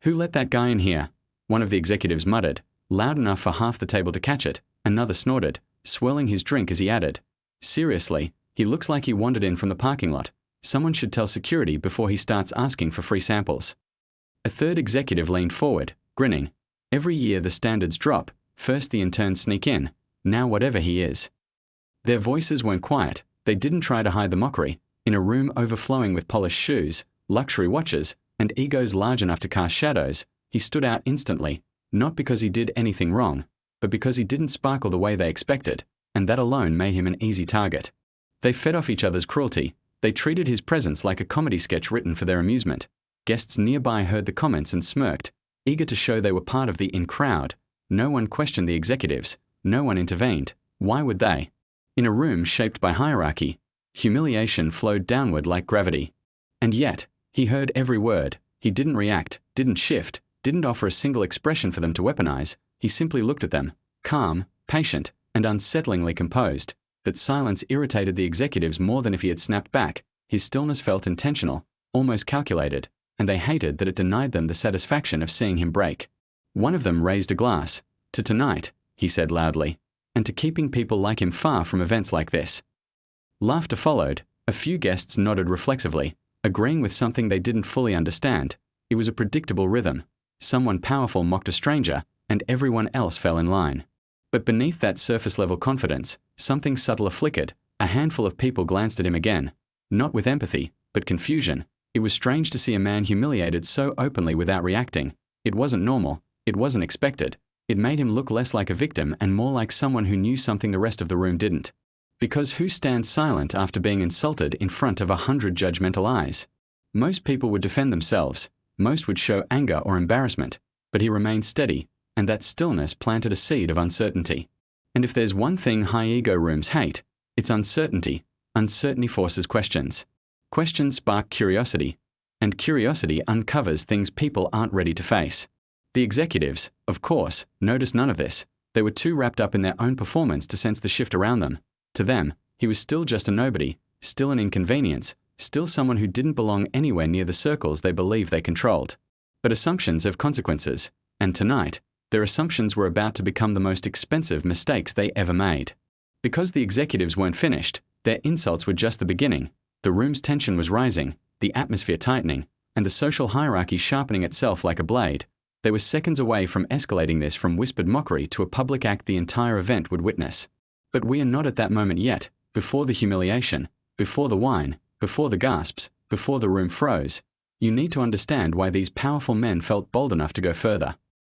"Who let that guy in here?" One of the executives muttered, loud enough for half the table to catch it. Another snorted, swirling his drink as he added, "Seriously, he looks like he wandered in from the parking lot. Someone should tell security before he starts asking for free samples." A third executive leaned forward, grinning. "Every year the standards drop. First the interns sneak in. Now whatever he is." Their voices weren't quiet. They didn't try to hide the mockery. In a room overflowing with polished shoes, luxury watches, and egos large enough to cast shadows, he stood out instantly, not because he did anything wrong, but because he didn't sparkle the way they expected, and that alone made him an easy target. They fed off each other's cruelty. They treated his presence like a comedy sketch written for their amusement. Guests nearby heard the comments and smirked, eager to show they were part of the in-crowd. No one questioned the executives. No one intervened. Why would they? In a room shaped by hierarchy, humiliation flowed downward like gravity. And yet, he heard every word. He didn't react, didn't shift, didn't offer a single expression for them to weaponize. He simply looked at them, calm, patient, and unsettlingly composed. That silence irritated the executives more than if he had snapped back. His stillness felt intentional, almost calculated, and they hated that it denied them the satisfaction of seeing him break. One of them raised a glass. "To tonight," he said loudly, "and to keeping people like him far from events like this." Laughter followed. A few guests nodded reflexively, agreeing with something they didn't fully understand. It was a predictable rhythm. Someone powerful mocked a stranger, and everyone else fell in line. But beneath that surface-level confidence, something subtler flickered. A handful of people glanced at him again, not with empathy, but confusion. It was strange to see a man humiliated so openly without reacting. It wasn't normal. It wasn't expected. It made him look less like a victim and more like someone who knew something the rest of the room didn't. Because who stands silent after being insulted in front of 100 judgmental eyes? Most people would defend themselves. Most would show anger or embarrassment. But he remained steady, and that stillness planted a seed of uncertainty. And if there's one thing high-ego rooms hate, it's uncertainty. Uncertainty forces questions. Questions spark curiosity, and curiosity uncovers things people aren't ready to face. The executives, of course, noticed none of this. They were too wrapped up in their own performance to sense the shift around them. To them, he was still just a nobody, still an inconvenience, still someone who didn't belong anywhere near the circles they believed they controlled. But assumptions have consequences, and tonight, their assumptions were about to become the most expensive mistakes they ever made. Because the executives weren't finished, their insults were just the beginning. The room's tension was rising, the atmosphere tightening, and the social hierarchy sharpening itself like a blade. They were seconds away from escalating this from whispered mockery to a public act the entire event would witness. But we are not at that moment yet, before the humiliation, before the whine, before the gasps, before the room froze. You need to understand why these powerful men felt bold enough to go further.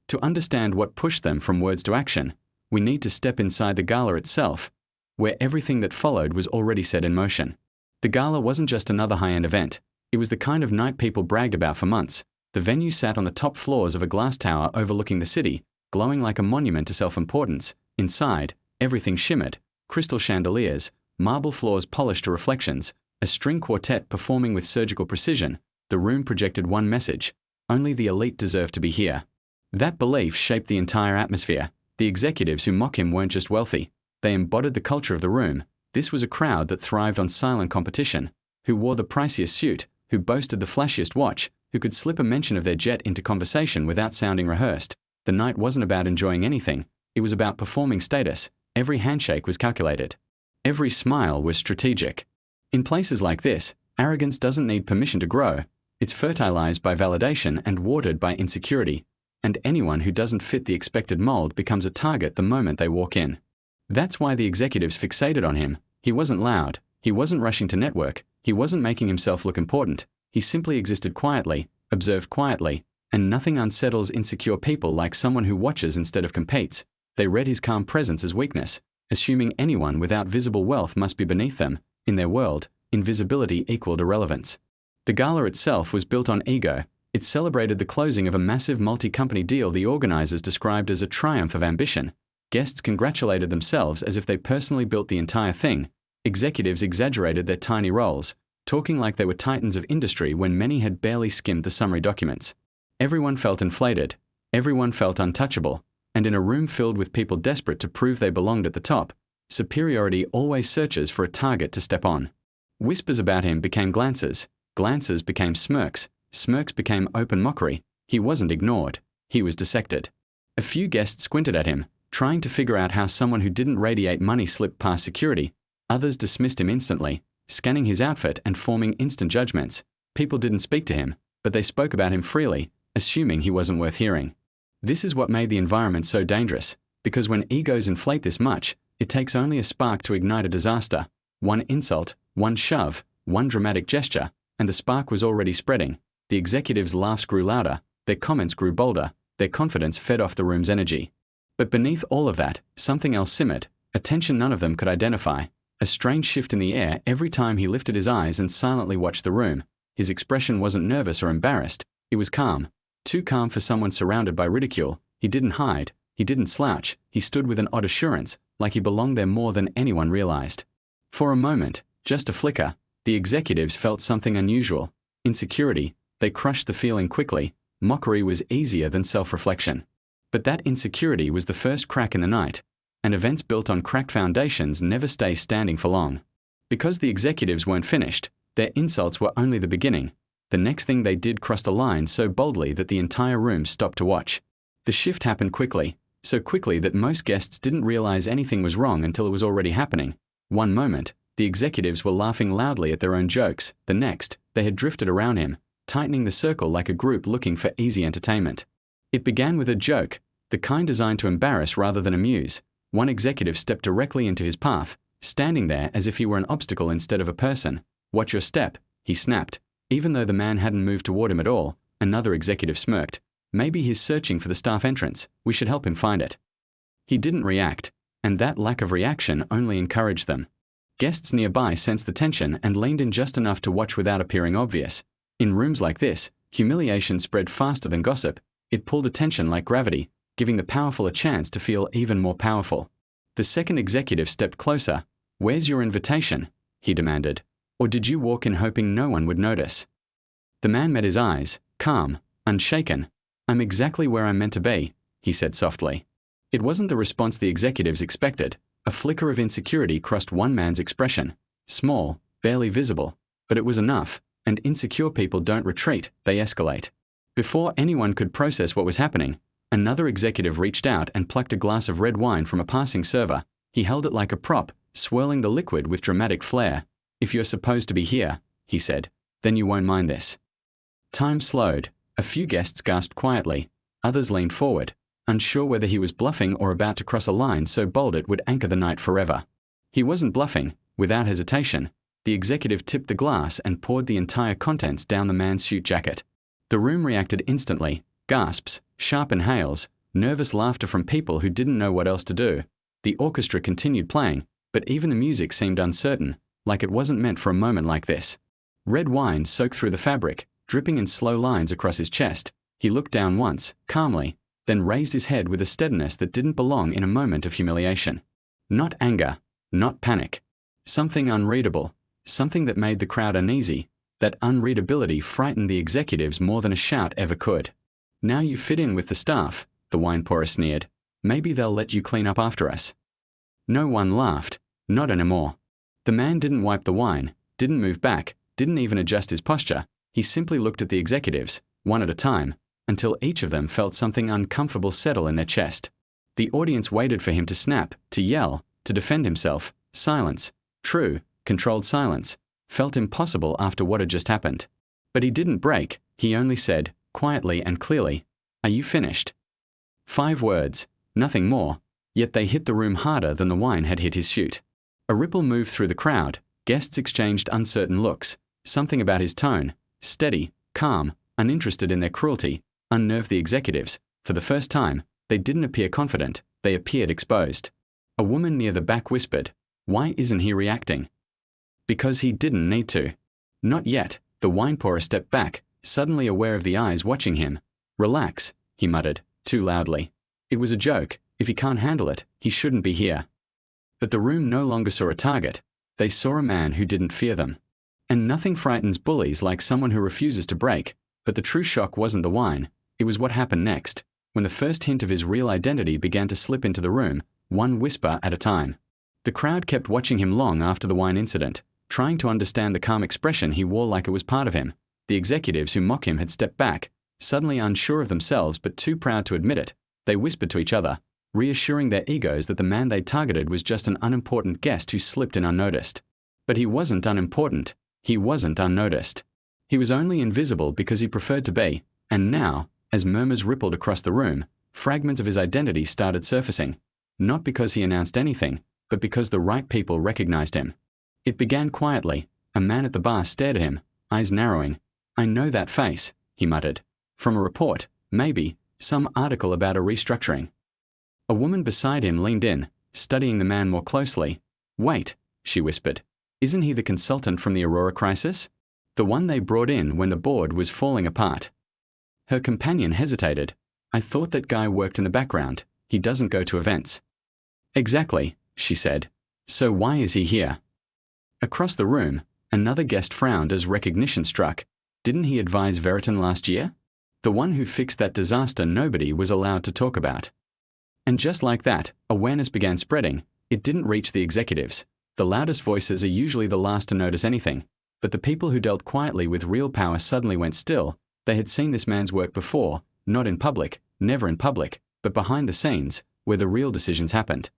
To understand what pushed them from words to action, we need to step inside the gala itself, where everything that followed was already set in motion. The gala wasn't just another high-end event. It was the kind of night people bragged about for months. The venue sat on the top floors of a glass tower overlooking the city, glowing like a monument to self-importance. Inside, everything shimmered. Crystal chandeliers, marble floors polished to reflections, a string quartet performing with surgical precision. The room projected one message: only the elite deserve to be here. That belief shaped the entire atmosphere. The executives who mock him weren't just wealthy. They embodied the culture of the room. This was a crowd that thrived on silent competition, who wore the priciest suit, who boasted the flashiest watch, who could slip a mention of their jet into conversation without sounding rehearsed. The night wasn't about enjoying anything. It was about performing status. Every handshake was calculated. Every smile was strategic. In places like this, arrogance doesn't need permission to grow. It's fertilized by validation and watered by insecurity. And anyone who doesn't fit the expected mold becomes a target the moment they walk in. That's why the executives fixated on him. He wasn't loud. He wasn't rushing to network. He wasn't making himself look important. He simply existed quietly, observed quietly, and nothing unsettles insecure people like someone who watches instead of competes. They read his calm presence as weakness, assuming anyone without visible wealth must be beneath them. In their world, invisibility equaled irrelevance. The gala itself was built on ego. It celebrated the closing of a massive multi-company deal the organizers described as a triumph of ambition. Guests congratulated themselves as if they personally built the entire thing. Executives exaggerated their tiny roles, talking like they were titans of industry when many had barely skimmed the summary documents. Everyone felt inflated. Everyone felt untouchable. And in a room filled with people desperate to prove they belonged at the top, superiority always searches for a target to step on. Whispers about him became glances. Glances became smirks. Smirks became open mockery. He wasn't ignored. He was dissected. A few guests squinted at him, trying to figure out how someone who didn't radiate money slipped past security. Others dismissed him instantly, scanning his outfit and forming instant judgments. People didn't speak to him, but they spoke about him freely, assuming he wasn't worth hearing. This is what made the environment so dangerous, because when egos inflate this much, it takes only a spark to ignite a disaster. One insult, one shove, one dramatic gesture, and the spark was already spreading. The executives' laughs grew louder, their comments grew bolder, their confidence fed off the room's energy. But beneath all of that, something else simmered, a tension none of them could identify, a strange shift in the air every time he lifted his eyes and silently watched the room. His expression wasn't nervous or embarrassed, it was calm. Too calm for someone surrounded by ridicule. He didn't hide, he didn't slouch, he stood with an odd assurance, like he belonged there more than anyone realized. For a moment, just a flicker, the executives felt something unusual. Insecurity. They crushed the feeling quickly. Mockery was easier than self-reflection. But that insecurity was the first crack in the night, and events built on cracked foundations never stay standing for long. Because the executives weren't finished, their insults were only the beginning. The next thing they did crossed a line so boldly that the entire room stopped to watch. The shift happened quickly, so quickly that most guests didn't realize anything was wrong until it was already happening. One moment, the executives were laughing loudly at their own jokes. The next, they had drifted around him, tightening the circle like a group looking for easy entertainment. It began with a joke, the kind designed to embarrass rather than amuse. One executive stepped directly into his path, standing there as if he were an obstacle instead of a person. "Watch your step," he snapped. Even though the man hadn't moved toward him at all, another executive smirked. "Maybe he's searching for the staff entrance. We should help him find it." He didn't react, and that lack of reaction only encouraged them. Guests nearby sensed the tension and leaned in just enough to watch without appearing obvious. In rooms like this, humiliation spread faster than gossip. It pulled attention like gravity, giving the powerful a chance to feel even more powerful. The second executive stepped closer. "Where's your invitation?" he demanded. "Or did you walk in hoping no one would notice?" The man met his eyes, calm, unshaken. "I'm exactly where I'm meant to be," he said softly. It wasn't the response the executives expected. A flicker of insecurity crossed one man's expression. Small, barely visible, but it was enough, and insecure people don't retreat, they escalate. Before anyone could process what was happening, another executive reached out and plucked a glass of red wine from a passing server. He held it like a prop, swirling the liquid with dramatic flair. "If you're supposed to be here," he said, "then you won't mind this." Time slowed. A few guests gasped quietly. Others leaned forward, unsure whether he was bluffing or about to cross a line so bold it would anchor the night forever. He wasn't bluffing. Without hesitation, the executive tipped the glass and poured the entire contents down the man's suit jacket. The room reacted instantly. Gasps, sharp inhales, nervous laughter from people who didn't know what else to do. The orchestra continued playing, but even the music seemed uncertain, like it wasn't meant for a moment like this. Red wine soaked through the fabric, dripping in slow lines across his chest. He looked down once, calmly, then raised his head with a steadiness that didn't belong in a moment of humiliation. Not anger, not panic. Something unreadable, something that made the crowd uneasy. That unreadability frightened the executives more than a shout ever could. "Now you fit in with the staff," the wine pourer sneered. "Maybe they'll let you clean up after us." No one laughed, not anymore. The man didn't wipe the wine, didn't move back, didn't even adjust his posture. He simply looked at the executives, one at a time, until each of them felt something uncomfortable settle in their chest. The audience waited for him to snap, to yell, to defend himself. Silence. True, controlled silence. Felt impossible after what had just happened. But he didn't break. He only said, quietly and clearly, "Are you finished?" 5 words, nothing more, yet they hit the room harder than the wine had hit his suit. A ripple moved through the crowd. Guests exchanged uncertain looks. Something about his tone, steady, calm, uninterested in their cruelty, unnerved the executives. For the first time, they didn't appear confident, they appeared exposed. A woman near the back whispered, "Why isn't he reacting?" Because he didn't need to. Not yet. The wine pourer stepped back, suddenly aware of the eyes watching him. "Relax," he muttered, too loudly. It was a joke. If he can't handle it, he shouldn't be here. But the room no longer saw a target. They saw a man who didn't fear them. And nothing frightens bullies like someone who refuses to break. But the true shock wasn't the wine. It was what happened next, when the first hint of his real identity began to slip into the room, one whisper at a time. The crowd kept watching him long after the wine incident, trying to understand the calm expression he wore like it was part of him. The executives who mock him had stepped back, Suddenly unsure of themselves but too proud to admit it, they whispered to each other, reassuring their egos that the man they targeted was just an unimportant guest who slipped in unnoticed. But he wasn't unimportant. He wasn't unnoticed. He was only invisible because he preferred to be, and now, as murmurs rippled across the room, fragments of his identity started surfacing, not because he announced anything, but because the right people recognized him. It began quietly. A man at the bar stared at him, eyes narrowing. "I know that face," he muttered. "From a report, maybe, some article about a restructuring." A woman beside him leaned in, studying the man more closely. "Wait," she whispered. "Isn't he the consultant from the Aurora crisis? The one they brought in when the board was falling apart?" Her companion hesitated. "I thought that guy worked in the background. He doesn't go to events." "Exactly," she said. "So why is he here?" Across the room, another guest frowned as recognition struck. Didn't he advise Veriton last year? The one who fixed that disaster nobody was allowed to talk about. And just like that, awareness began spreading. It didn't reach the executives. The loudest voices are usually the last to notice anything. But the people who dealt quietly with real power suddenly went still. They had seen this man's work before, not in public, never in public, but behind the scenes, where the real decisions happened.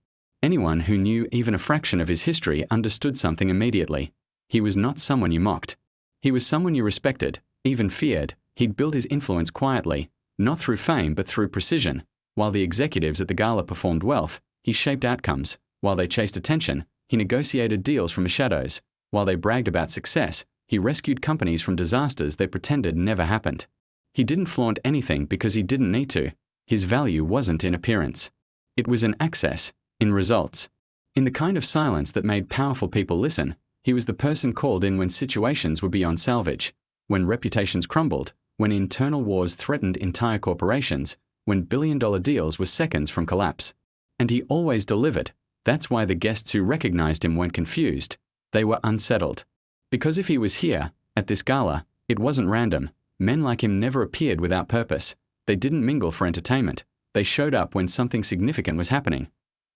Anyone who knew even a fraction of his history understood something immediately. He was not someone you mocked. He was someone you respected, even feared. He'd built his influence quietly, not through fame but through precision. While the executives at the gala performed wealth, he shaped outcomes. While they chased attention, he negotiated deals from the shadows. While they bragged about success, he rescued companies from disasters they pretended never happened. He didn't flaunt anything because he didn't need to. His value wasn't in appearance. It was in access, in results. In the kind of silence that made powerful people listen. He was the person called in when situations were beyond salvage, when reputations crumbled, when internal wars threatened entire corporations, when billion-dollar deals were seconds from collapse. And he always delivered. That's why the guests who recognized him weren't confused. They were unsettled. Because if he was here, at this gala, it wasn't random. Men like him never appeared without purpose. They didn't mingle for entertainment. They showed up when something significant was happening.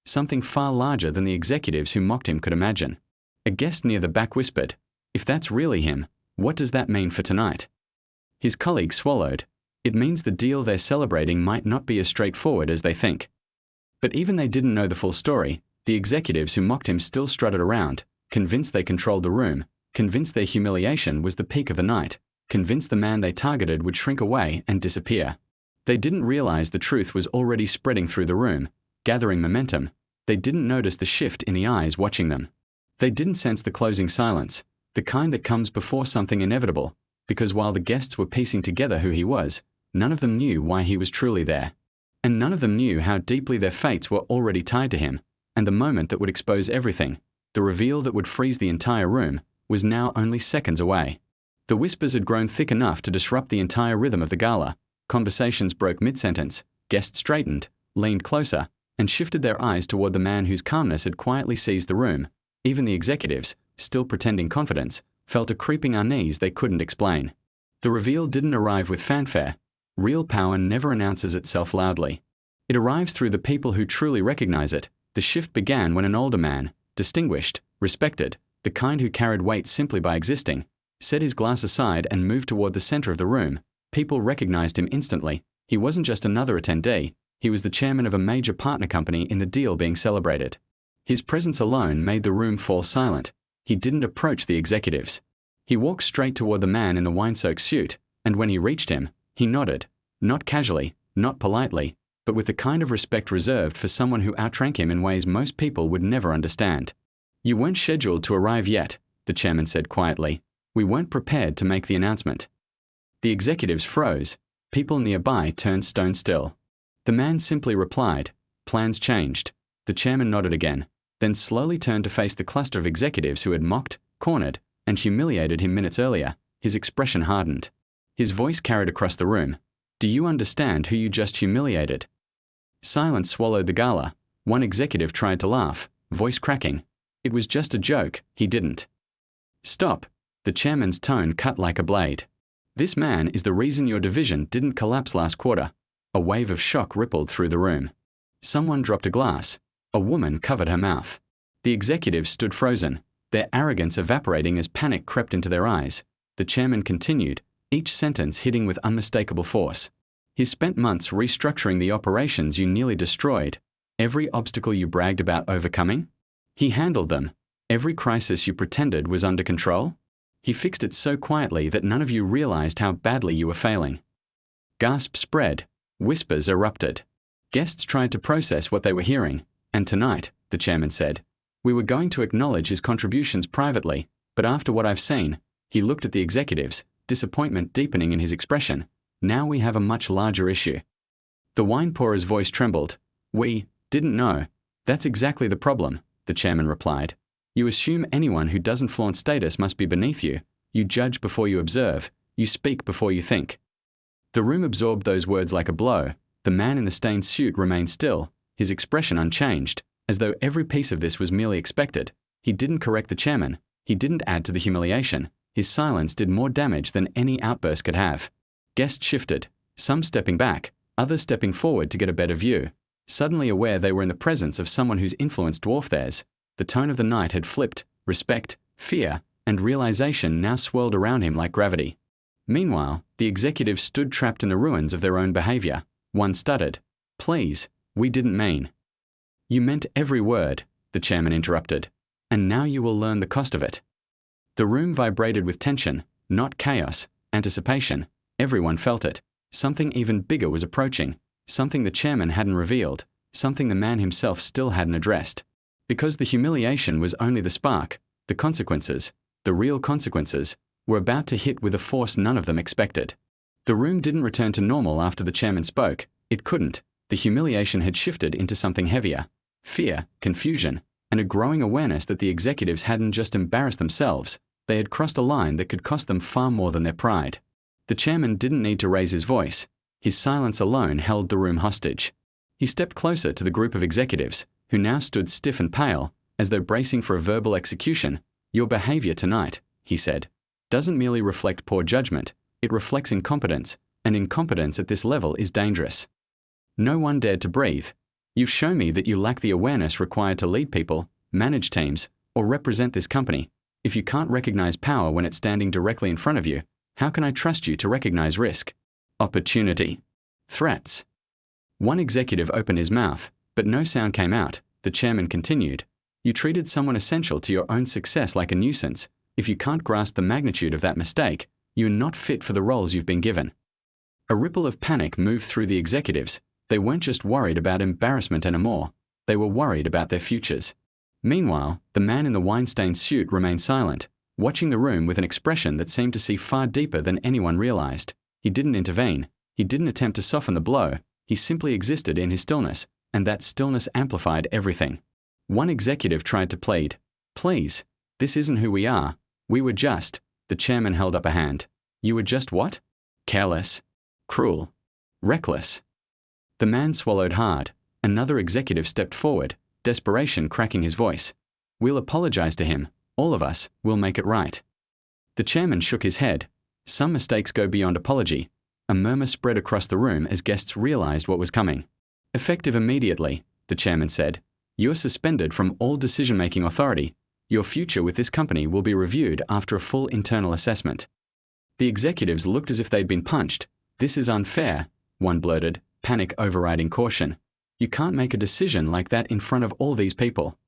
Something far larger than the executives who mocked him could imagine. A guest near the back whispered, "If that's really him, what does that mean for tonight?" His colleague swallowed. "It means the deal they're celebrating might not be as straightforward as they think." But even they didn't know the full story. The executives who mocked him still strutted around, convinced they controlled the room, convinced their humiliation was the peak of the night, convinced the man they targeted would shrink away and disappear. They didn't realize the truth was already spreading through the room, gathering momentum. They didn't notice the shift in the eyes watching them. They didn't sense the closing silence, the kind that comes before something inevitable, because while the guests were piecing together who he was, none of them knew why he was truly there. And none of them knew how deeply their fates were already tied to him, and the moment that would expose everything, the reveal that would freeze the entire room, was now only seconds away. The whispers had grown thick enough to disrupt the entire rhythm of the gala. Conversations broke mid-sentence, guests straightened, leaned closer, and shifted their eyes toward the man whose calmness had quietly seized the room. Even the executives, still pretending confidence, felt a creeping unease they couldn't explain. The reveal didn't arrive with fanfare. Real power never announces itself loudly. It arrives through the people who truly recognize it. The shift began when an older man, distinguished, respected, the kind who carried weight simply by existing, set his glass aside and moved toward the center of the room. People recognized him instantly. He wasn't just another attendee. He was the chairman of a major partner company in the deal being celebrated. His presence alone made the room fall silent. He didn't approach the executives. He walked straight toward the man in the wine-soaked suit, and when he reached him, he nodded, not casually, not politely, but with the kind of respect reserved for someone who outrank him in ways most people would never understand. "You weren't scheduled to arrive yet," the chairman said quietly. "We weren't prepared to make the announcement." The executives froze. People nearby turned stone still. The man simply replied, "Plans changed." The chairman nodded again, then slowly turned to face the cluster of executives who had mocked, cornered, and humiliated him minutes earlier. His expression hardened. His voice carried across the room. "Do you understand who you just humiliated?" Silence swallowed the gala. One executive tried to laugh, voice cracking. "It was just a joke." He didn't. "Stop." The chairman's tone cut like a blade. "This man is the reason your division didn't collapse last quarter." A wave of shock rippled through the room. Someone dropped a glass. A woman covered her mouth. The executives stood frozen, their arrogance evaporating as panic crept into their eyes. The chairman continued, each sentence hitting with unmistakable force. He's spent months restructuring the operations you nearly destroyed. Every obstacle you bragged about overcoming? He handled them. Every crisis you pretended was under control? He fixed it so quietly that none of you realized how badly you were failing. Gasps spread. Whispers erupted. Guests tried to process what they were hearing, and tonight, the chairman said, we were going to acknowledge his contributions privately, but after what I've seen, he looked at the executives, disappointment deepening in his expression. Now we have a much larger issue. The wine pourer's voice trembled. We didn't know. That's exactly the problem, the chairman replied. You assume anyone who doesn't flaunt status must be beneath you. You judge before you observe. You speak before you think. The room absorbed those words like a blow. The man in the stained suit remained still, his expression unchanged, as though every piece of this was merely expected. He didn't correct the chairman. He didn't add to the humiliation. His silence did more damage than any outburst could have. Guests shifted, some stepping back, others stepping forward to get a better view, suddenly aware they were in the presence of someone whose influence dwarfed theirs. The tone of the night had flipped. Respect, fear, and realization now swirled around him like gravity. Meanwhile, the executives stood trapped in the ruins of their own behavior. One stuttered. Please, we didn't mean. You meant every word, the chairman interrupted. And now you will learn the cost of it. The room vibrated with tension, not chaos, anticipation. Everyone felt it. Something even bigger was approaching. Something the chairman hadn't revealed. Something the man himself still hadn't addressed. Because the humiliation was only the spark, the consequences, the real consequences, were about to hit with a force none of them expected. The room didn't return to normal after the chairman spoke. It couldn't. The humiliation had shifted into something heavier. Fear, confusion, and a growing awareness that the executives hadn't just embarrassed themselves, they had crossed a line that could cost them far more than their pride. The chairman didn't need to raise his voice. His silence alone held the room hostage. He stepped closer to the group of executives, who now stood stiff and pale, as though bracing for a verbal execution. Your behavior tonight, he said, doesn't merely reflect poor judgment, it reflects incompetence, and incompetence at this level is dangerous. No one dared to breathe. You've shown me that you lack the awareness required to lead people, manage teams, or represent this company. If you can't recognize power when it's standing directly in front of you, how can I trust you to recognize risk, opportunity, threats? One executive opened his mouth, but no sound came out. The chairman continued. You treated someone essential to your own success like a nuisance. If you can't grasp the magnitude of that mistake, you're not fit for the roles you've been given. A ripple of panic moved through the executives. They weren't just worried about embarrassment anymore. They were worried about their futures. Meanwhile, the man in the wine-stained suit remained silent, watching the room with an expression that seemed to see far deeper than anyone realized. He didn't intervene. He didn't attempt to soften the blow. He simply existed in his stillness, and that stillness amplified everything. One executive tried to plead. Please, this isn't who we are. We were just, the chairman held up a hand. You were just what? Careless, cruel, reckless. The man swallowed hard. Another executive stepped forward, desperation cracking his voice. We'll apologize to him. All of us, we'll make it right. The chairman shook his head. Some mistakes go beyond apology. A murmur spread across the room as guests realized what was coming. Effective immediately, the chairman said. You are suspended from all decision-making authority. Your future with this company will be reviewed after a full internal assessment. The executives looked as if they'd been punched. This is unfair, one blurted, panic overriding caution. You can't make a decision like that in front of all these people.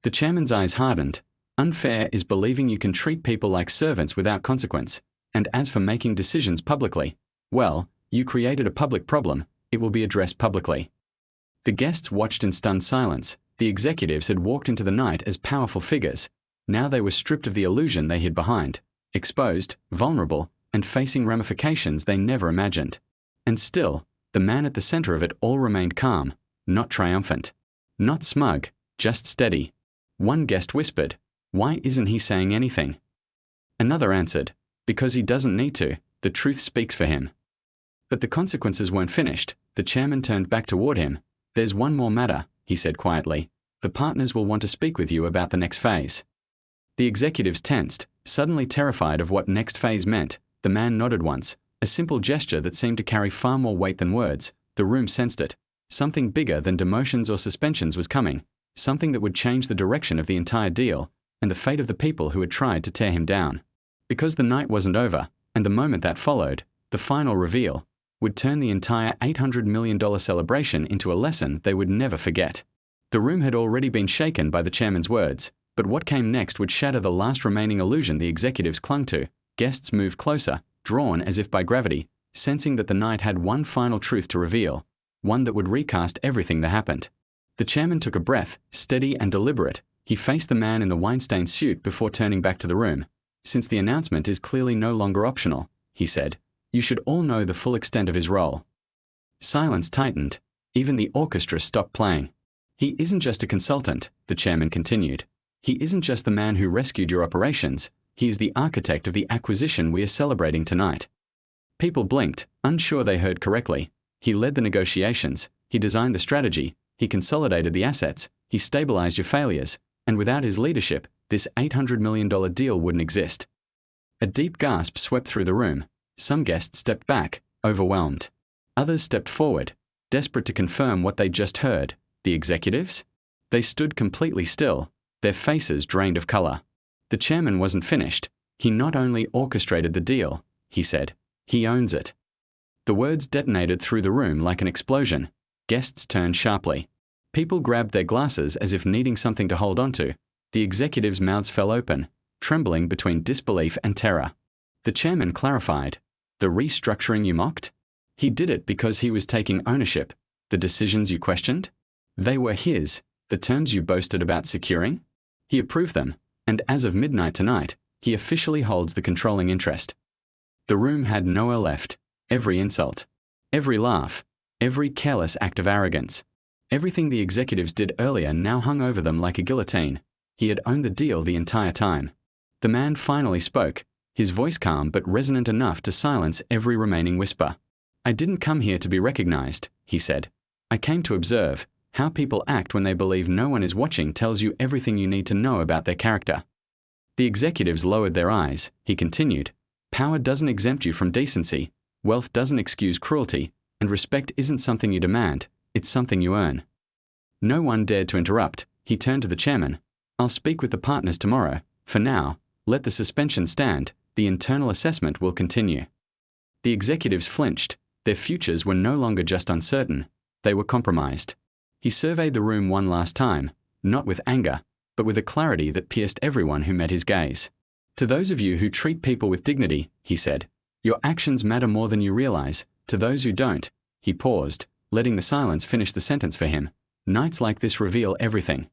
The chairman's eyes hardened. Unfair is believing you can treat people like servants without consequence. And as for making decisions publicly, well, you created a public problem. It will be addressed publicly. The guests watched in stunned silence. The executives had walked into the night as powerful figures. Now they were stripped of the illusion they hid behind, exposed, vulnerable, and facing ramifications they never imagined. And still, the man at the center of it all remained calm, not triumphant, not smug, just steady. One guest whispered, "Why isn't he saying anything?" Another answered, "Because he doesn't need to. The truth speaks for him." But the consequences weren't finished. The chairman turned back toward him. "There's one more matter," he said quietly. "The partners will want to speak with you about the next phase." The executives tensed, suddenly terrified of what next phase meant. The man nodded once, a simple gesture that seemed to carry far more weight than words. The room sensed it. Something bigger than demotions or suspensions was coming, something that would change the direction of the entire deal, and the fate of the people who had tried to tear him down. Because the night wasn't over, And the moment that followed, the final reveal, would turn the entire $800 million celebration into a lesson they would never forget. The room had already been shaken by the chairman's words, but what came next would shatter the last remaining illusion the executives clung to. Guests moved closer, drawn as if by gravity, sensing that the night had one final truth to reveal, one that would recast everything that happened. The chairman took a breath, steady and deliberate. He faced the man in the wine-stained suit before turning back to the room. "Since the announcement is clearly no longer optional," he said, "you should all know the full extent of his role." Silence tightened. Even the orchestra stopped playing. "He isn't just a consultant," the chairman continued. "He isn't just the man who rescued your operations. He is the architect of the acquisition we are celebrating tonight." People blinked, unsure they heard correctly. He led the negotiations. He designed the strategy. He consolidated the assets. He stabilized your failures. And without his leadership, this $800 million deal wouldn't exist. A deep gasp swept through the room. Some guests stepped back, overwhelmed. Others stepped forward, desperate to confirm what they'd just heard. The executives? They stood completely still, their faces drained of color. The chairman wasn't finished. He not only orchestrated the deal, he said, he owns it. The words detonated through the room like an explosion. Guests turned sharply. People grabbed their glasses as if needing something to hold onto. The executives' mouths fell open, trembling between disbelief and terror. The chairman clarified, "The restructuring you mocked? He did it because he was taking ownership. The decisions you questioned? They were his. The terms you boasted about securing? He approved them, and as of midnight tonight, he officially holds the controlling interest." The room had nowhere left. Every insult, every laugh, every careless act of arrogance, everything the executives did earlier now hung over them like a guillotine. He had owned the deal the entire time. The man finally spoke, his voice calm but resonant enough to silence every remaining whisper. "I didn't come here to be recognized," he said. "I came to observe. How people act when they believe no one is watching tells you everything you need to know about their character." The executives lowered their eyes. He continued, "Power doesn't exempt you from decency. Wealth doesn't excuse cruelty. And respect isn't something you demand. It's something you earn." No one dared to interrupt. He turned to the chairman. "I'll speak with the partners tomorrow. For now, let the suspension stand. The internal assessment will continue." The executives flinched. Their futures were no longer just uncertain. They were compromised. He surveyed the room one last time, not with anger, but with a clarity that pierced everyone who met his gaze. "To those of you who treat people with dignity," he said, "your actions matter more than you realize. To those who don't," he paused, letting the silence finish the sentence for him, "nights like this reveal everything."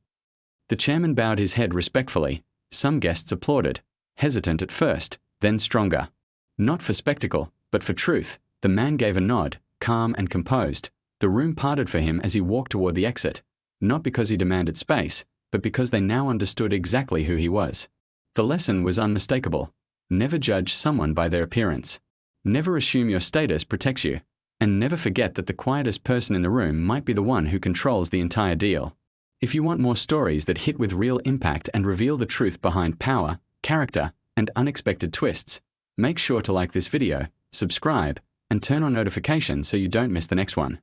The chairman bowed his head respectfully. Some guests applauded, hesitant at first, then stronger. Not for spectacle, but for truth, the man gave a nod, calm and composed. The room parted for him as he walked toward the exit, not because he demanded space, but because they now understood exactly who he was. The lesson was unmistakable. Never judge someone by their appearance. Never assume your status protects you. And never forget that the quietest person in the room might be the one who controls the entire deal. If you want more stories that hit with real impact and reveal the truth behind power, character, and unexpected twists, make sure to like this video, subscribe, and turn on notifications so you don't miss the next one.